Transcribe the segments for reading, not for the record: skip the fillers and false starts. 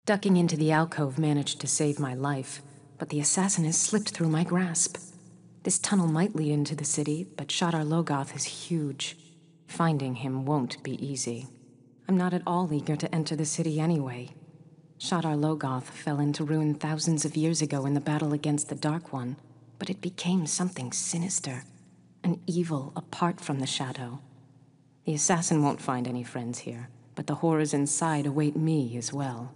Ducking into the alcove managed to save my life, but the assassin has slipped through my grasp. This tunnel might lead into the city, but Shadar Logoth is huge. Finding him won't be easy. I'm not at all eager to enter the city anyway. Shadar Logoth fell into ruin thousands of years ago in the battle against the Dark One, but it became something sinister, an evil apart from the shadow. The assassin won't find any friends here, but the horrors inside await me as well.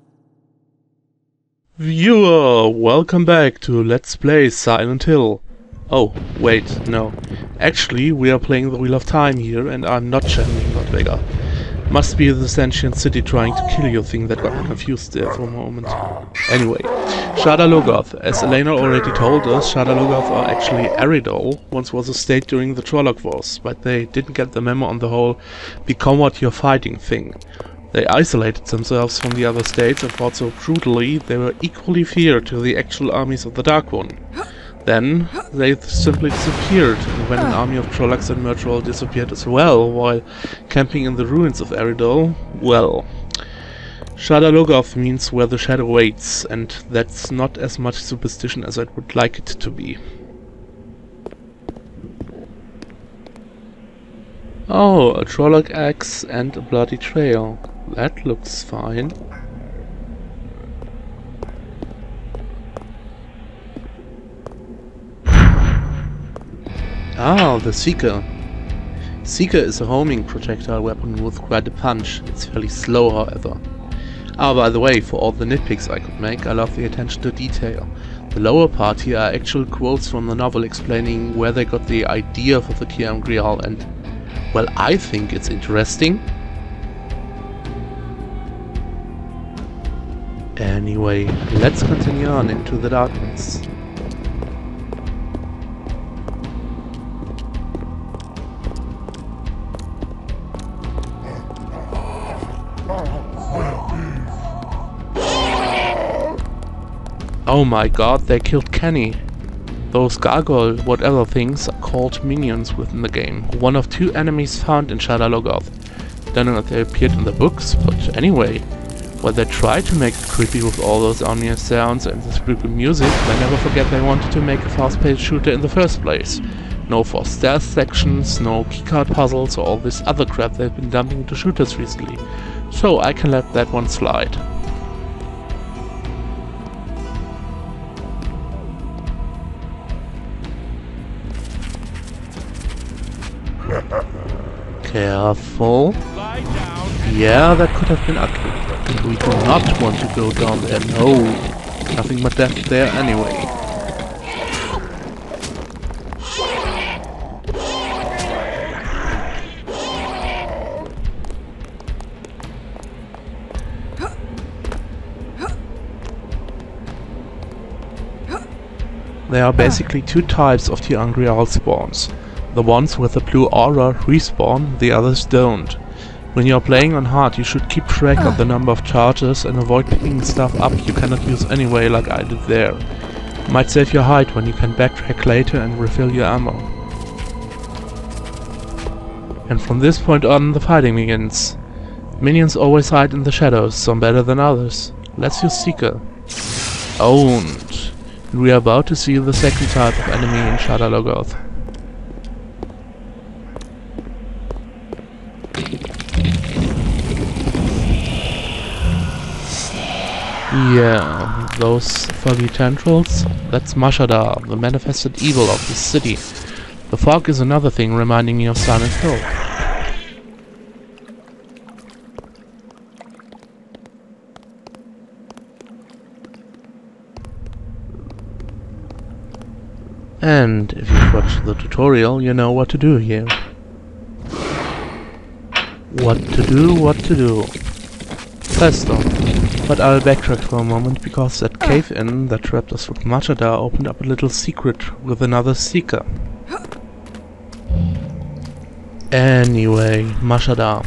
Viewer, welcome back to Let's Play Silent Hill. Oh, wait, no. Actually, we are playing the Wheel of Time here, and I'm not channeling Nordvega. Must be the sentient city trying to kill your thing that got me confused there for a moment. Anyway, Shadar Logoth. As Elayna already told us, Shadar Logoth are actually Eridol, once was a state during the Trolloc Wars, but they didn't get the memo on the whole become what you're fighting thing. They isolated themselves from the other states and fought so brutally they were equally feared to the actual armies of the Dark One. Then they simply disappeared, and when an army of Trollocs and Murtrol disappeared as well while camping in the ruins of Eridol, well, Shadar Logoth means where the shadow waits, and that's not as much superstition as I would like it to be. Oh, a Trolloc axe and a bloody trail. That looks fine. Ah, the Seeker. Seeker is a homing projectile weapon with quite a punch. It's fairly slow, however. Ah, by the way, for all the nitpicks I could make, I love the attention to detail. The lower part here are actual quotes from the novel explaining where they got the idea for the Grial, and, well, I think it's interesting. Anyway, let's continue on into the darkness. Oh my god, they killed Kenny. Those gargoyle whatever things are called minions within the game. One of two enemies found in Shadar Logoth. Don't know if they appeared in the books, but anyway. While they tried to make it creepy with all those ominous sounds and the spooky music, they never forget they wanted to make a fast-paced shooter in the first place. No forced stealth sections, no keycard puzzles or all this other crap they've been dumping into shooters recently. So I can let that one slide. Careful. Yeah, that could have been ugly. And we do not want to go down there, no. Nothing but death there anyway. There are basically two types of Grial spawns. The ones with the blue aura respawn, the others don't. When you're playing on hard, you should keep track of the number of charges and avoid picking stuff up you cannot use anyway like I did there. Might save your height when you can backtrack later and refill your ammo. And from this point on, the fighting begins. Minions always hide in the shadows, some better than others. Let's use Seeker. Owned. And we are about to see the second type of enemy in Shadar Logoth. Yeah, those foggy tendrils, that's Mashadar, the manifested evil of this city. The fog is another thing reminding me of Silent Hill. And if you've watched the tutorial, you know what to do here. What to do. Presto. But I'll backtrack for a moment, because that cave-in that trapped us with Mashadar opened up a little secret with another Seeker. Anyway, Mashadar.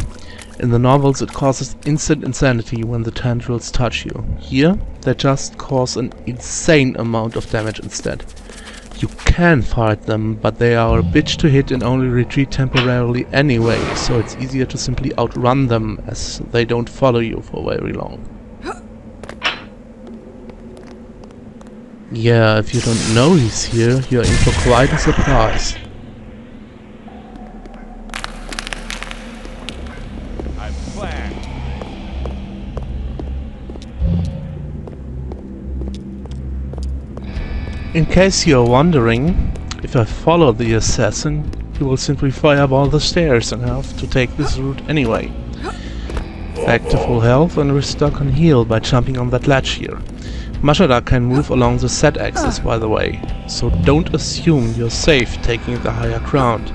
In the novels it causes instant insanity when the tendrils touch you. Here, they just cause an insane amount of damage instead. You can fight them, but they are a bitch to hit and only retreat temporarily anyway, so it's easier to simply outrun them, as they don't follow you for very long. Yeah, if you don't know he's here, you're in for quite a surprise. In case you're wondering, if I follow the assassin, he will simply fireball the stairs and have to take this route anyway. Back to full health and restock on heal by jumping on that ledge here. Mashada can move along the Z axis, by the way, so don't assume you're safe taking the higher ground.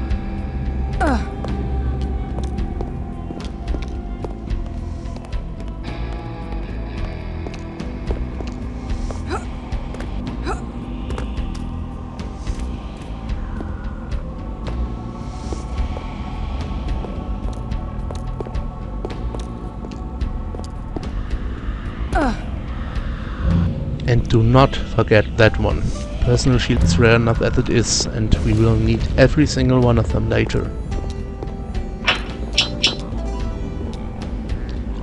And do not forget that one. Personal shield is rare enough as it is, and we will need every single one of them later.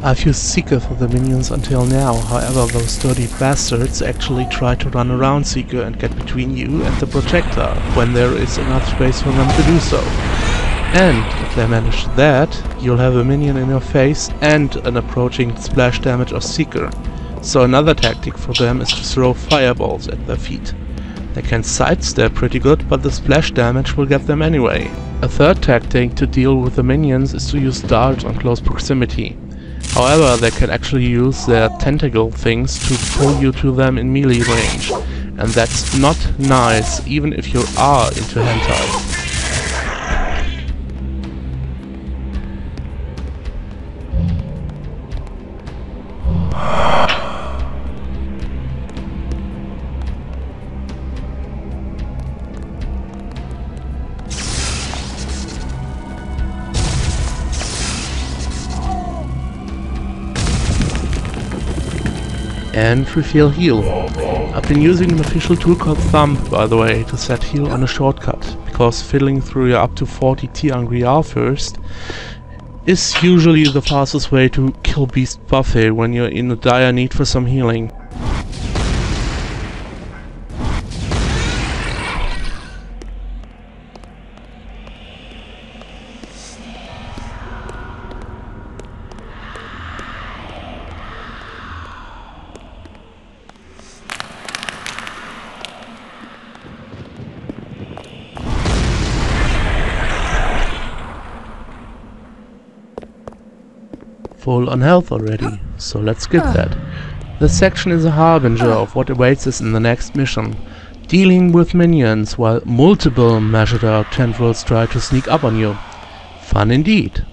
I've used Seeker for the minions until now, however those dirty bastards actually try to run around Seeker and get between you and the projector, when there is enough space for them to do so. And if they manage that, you'll have a minion in your face and an approaching splash damage of Seeker. So another tactic for them is to throw fireballs at their feet. They can sidestep pretty good, but the splash damage will get them anyway. A third tactic to deal with the minions is to use darts on close proximity. However, they can actually use their tentacle things to pull you to them in melee range. And that's not nice, even if you are into hentai. And refill heal. I've been using an official tool called Thumb, by the way, to set heal on a shortcut, because fiddling through your up to 40 T-Angriar first is usually the fastest way to kill Beast Buffet when you're in a dire need for some healing. Full on health already, so let's skip that. This section is a harbinger of what awaits us in the next mission. Dealing with minions while multiple Mashada tendrils try to sneak up on you. Fun indeed.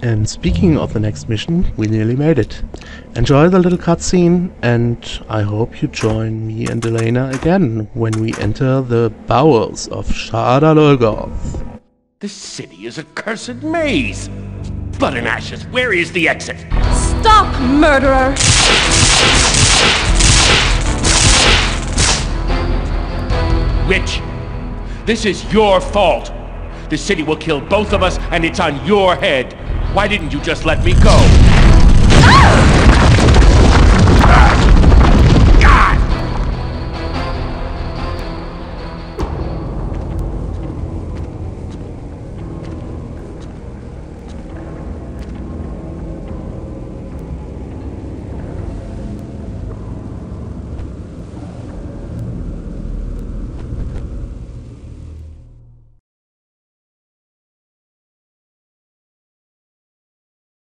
And speaking of the next mission, we nearly made it. Enjoy the little cutscene, and I hope you join me and Elayna again when we enter the bowels of Shada Lolgoth. This city is a cursed maze! Blood and ashes, where is the exit? Stop, murderer! Witch! This is your fault! The city will kill both of us, and it's on your head! Why didn't you just let me go?